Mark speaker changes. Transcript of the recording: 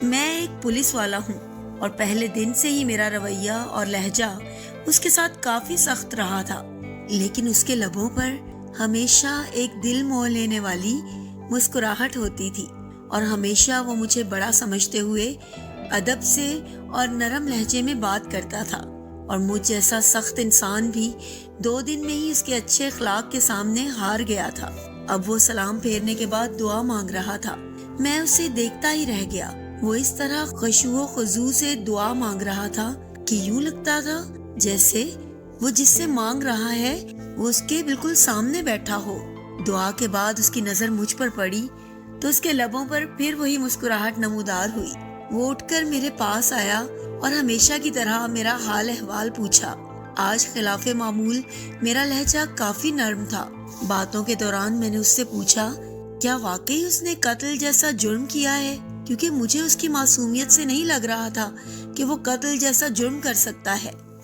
Speaker 1: میں ایک پولیس والا ہوں اور پہلے دن سے ہی میرا رویہ اور لہجہ اس کے ساتھ کافی سخت رہا تھا، لیکن اس کے لبوں پر ہمیشہ ایک دل موہ لینے والی مسکراہٹ ہوتی تھی اور ہمیشہ وہ مجھے بڑا سمجھتے ہوئے ادب سے اور نرم لہجے میں بات کرتا تھا، اور مجھ جیسا سخت انسان بھی 2 دن میں ہی اس کے اچھے اخلاق کے سامنے ہار گیا تھا۔ اب وہ سلام پھیرنے کے بعد دعا مانگ رہا تھا۔ میں اسے دیکھتا ہی رہ گیا۔ وہ اس طرح خشوع و خضوع سے دعا مانگ رہا تھا کہ یوں لگتا تھا جیسے وہ جس سے مانگ رہا ہے وہ اس کے بالکل سامنے بیٹھا ہو۔ دعا کے بعد اس کی نظر مجھ پر پڑی تو اس کے لبوں پر پھر وہی مسکراہٹ نمودار ہوئی۔ وہ اٹھ کر میرے پاس آیا اور ہمیشہ کی طرح میرا حال احوال پوچھا۔ آج خلاف معمول میرا لہجہ کافی نرم تھا۔ باتوں کے دوران میں نے اس سے پوچھا، کیا واقعی اس نے قتل جیسا جرم کیا ہے؟ کیونکہ مجھے اس کی معصومیت سے نہیں لگ رہا تھا کہ وہ قتل جیسا جرم کر سکتا ہے۔